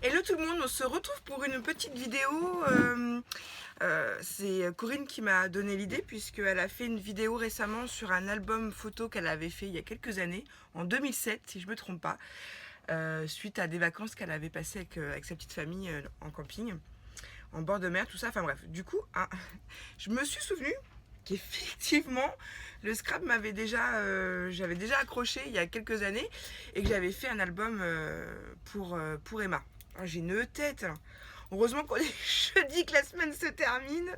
Hello tout le monde, on se retrouve pour une petite vidéo. C'est Corinne qui m'a donné l'idée puisqu'elle a fait une vidéo récemment sur un album photo qu'elle avait fait il y a quelques années, en 2007 si je ne me trompe pas, suite à des vacances qu'elle avait passées avec sa petite famille en camping, en bord de mer, tout ça. Enfin bref, du coup, je me suis souvenu qu'effectivement le scrap j'avais déjà accroché il y a quelques années et que j'avais fait un album pour Emma. J'ai une tête. Heureusement qu'on est jeudi, que la semaine se termine.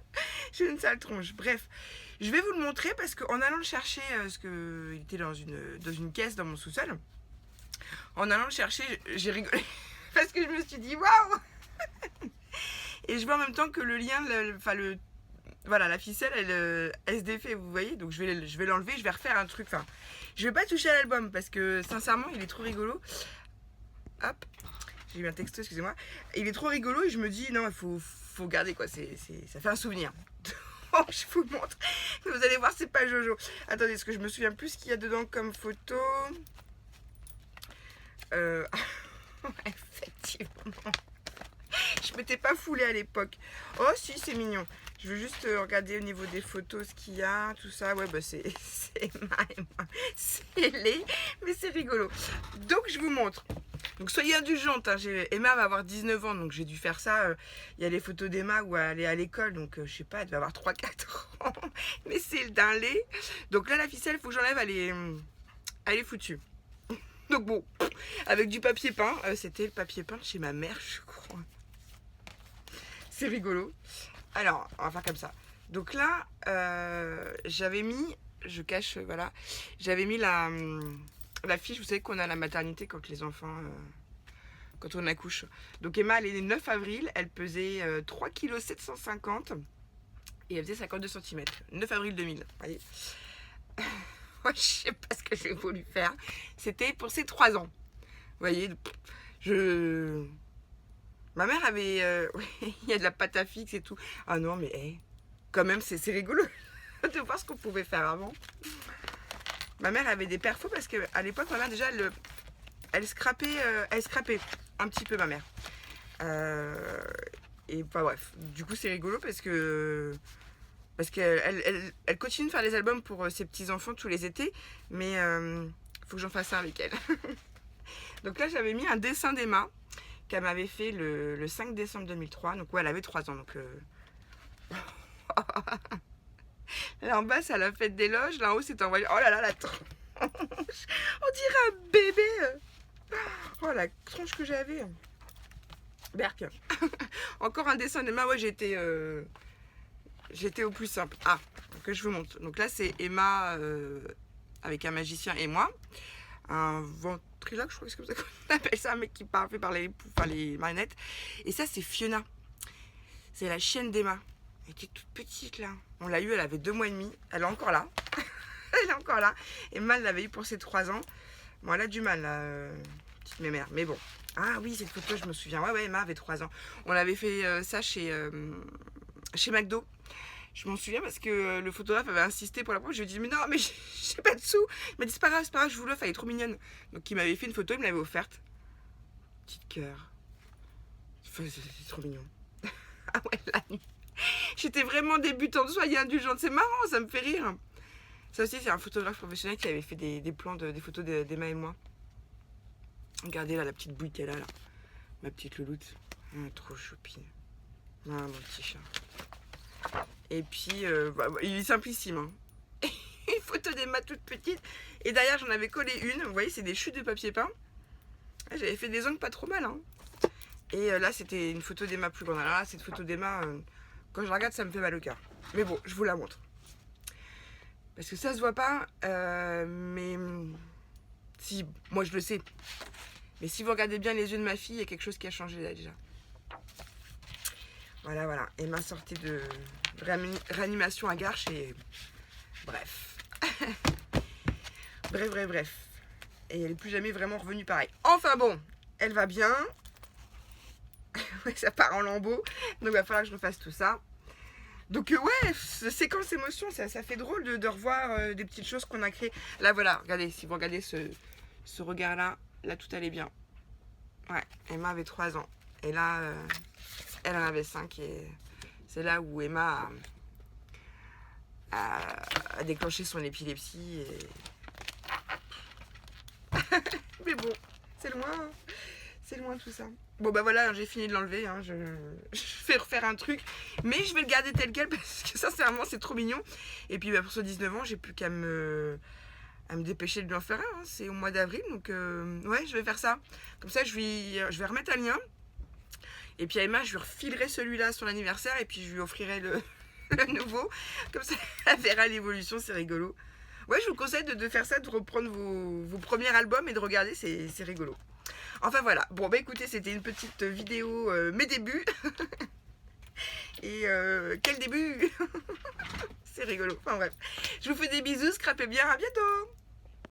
J'ai une sale tronche. Bref, je vais vous le montrer parce qu'en allant le chercher, parce qu'il était dans une caisse dans mon sous-sol, en allant le chercher, j'ai rigolé parce que je me suis dit waouh. Et je vois en même temps que le lien, voilà, la ficelle, elle se défait, vous voyez. Donc je vais l'enlever, je vais refaire un truc. Enfin, je vais pas toucher à l'album parce que sincèrement, il est trop rigolo. Hop, j'ai eu un texto, excusez-moi. Il est trop rigolo et je me dis non, il faut garder quoi. Ça fait un souvenir. Donc je vous montre. Vous allez voir, c'est pas Jojo. Attendez, est-ce que je me souviens plus ce qu'il y a dedans comme photo. Effectivement. Je m'étais pas foulée à l'époque. Oh si, c'est mignon. Je veux juste regarder au niveau des photos ce qu'il y a, tout ça. Ouais, bah c'est Emma et moi. C'est laid, mais c'est rigolo. Donc je vous montre. Donc soyez indulgentes. Emma va avoir 19 ans, donc j'ai dû faire ça. Il y a les photos d'Emma où elle est à l'école, donc je sais pas, elle va avoir 3-4 ans. Mais c'est d'un lait. Donc là, la ficelle, il faut que j'enlève, elle est foutue. Donc bon, avec du papier peint. C'était le papier peint de chez ma mère, je crois. C'est rigolo. Alors, on va faire comme ça. Donc là, j'avais mis, je cache, voilà, j'avais mis la fiche, vous savez qu'on a à la maternité quand les enfants, quand on accouche. Donc Emma, elle est née le 9 avril, elle pesait 3,750 kg et elle faisait 52 cm. 9 avril 2000, vous voyez. Moi, je sais pas ce que j'ai voulu faire. C'était pour ses 3 ans. Vous voyez, ma mère avait... il y a de la pâte à fixe et tout. Ah non, mais quand même, c'est rigolo de voir ce qu'on pouvait faire avant. Ma mère avait des perfos parce qu'à l'époque, ma mère, déjà, elle scrapait un petit peu, ma mère. Et bah, bref, du coup, c'est rigolo parce qu'elle continue de faire des albums pour ses petits-enfants tous les étés. Mais faut que j'en fasse un avec elle. Donc là, j'avais mis un dessin d'Emma qu'elle m'avait fait le 5 décembre 2003. Donc ouais, elle avait 3 ans. Donc là en bas, c'est à la fête des loges. Là en haut, c'est en voiture. Oh là là, la tronche. On dirait un bébé. Oh la tronche que j'avais. Berk. Encore un dessin d'Emma. Ouais, j'étais au plus simple. Ah, que je vous montre. Donc là, c'est Emma avec un magicien et moi. Un ventriloque, je crois que c'est comme ça qu'on appelle ça, un mec qui fait parler les marionnettes. Et ça, c'est Fiona. C'est la chienne d'Emma. Elle était toute petite là. On l'a eue, elle avait 2 mois et demi. Elle est encore là. Elle est encore là. Emma, elle l'avait eue pour ses 3 ans. Bon, elle a du mal, là, petite mémère. Mais bon. Ah oui, cette photo, je me souviens. Ouais, Emma avait 3 ans. On avait fait ça chez McDo. Je m'en souviens parce que le photographe avait insisté pour la preuve. Je lui ai dit, mais non, mais j'ai pas de sous. Il m'a dit, c'est pas grave, je vous l'offre, elle est trop mignonne. Donc il m'avait fait une photo, il me l'avait offerte. Petite cœur. C'est trop mignon. Ah ouais, la nuit. J'étais vraiment débutante, soyez indulgente. C'est marrant, ça me fait rire. Ça aussi, c'est un photographe professionnel qui avait fait des plans, des photos d'Emma et moi. Regardez là, la petite bouille qu'elle a là. Ma petite louloute. Ah, trop choupine. Ah, mon petit chat. Et puis, il est simplissime. Hein. Une photo d'Emma toute petite. Et derrière, j'en avais collé une. Vous voyez, c'est des chutes de papier peint. J'avais fait des ongles pas trop mal. Hein. Et là, c'était une photo d'Emma plus grande. Alors là, cette photo d'Emma, quand je la regarde, ça me fait mal au cœur. Mais bon, je vous la montre. Parce que ça se voit pas. Mais si, moi, je le sais. Mais si vous regardez bien les yeux de ma fille, il y a quelque chose qui a changé là déjà. Voilà. Emma sortait de réanimation à Garches et bref. bref. Et elle n'est plus jamais vraiment revenue pareil. Enfin bon, elle va bien. Ouais, ça part en lambeaux. Donc il va falloir que je refasse tout ça. Donc ouais, séquence émotion, ça fait drôle de revoir des petites choses qu'on a créées. Là voilà, regardez, si vous regardez ce regard-là, là tout allait bien. Ouais, Emma avait 3 ans. Et là, elle en avait 5 et c'est là où Emma a déclenché son épilepsie. Mais bon, c'est loin, hein. C'est loin tout ça. Bon bah voilà, j'ai fini de l'enlever, hein. Je vais refaire un truc, mais je vais le garder tel quel parce que sincèrement c'est trop mignon. Et puis bah, pour ce 19 ans, j'ai plus qu'à me dépêcher de lui en faire un, hein. C'est au mois d'avril, donc ouais, je vais faire ça. Comme ça, je vais remettre un lien. Et puis à Emma, je lui refilerai celui-là à son anniversaire et puis je lui offrirai le nouveau. Comme ça, elle verra l'évolution, c'est rigolo. Ouais, je vous conseille de faire ça, de reprendre vos premiers albums et de regarder, c'est rigolo. Enfin voilà, bon bah écoutez, c'était une petite vidéo, mes débuts. Et quel début. C'est rigolo, enfin bref. Je vous fais des bisous, scrapez bien, à bientôt.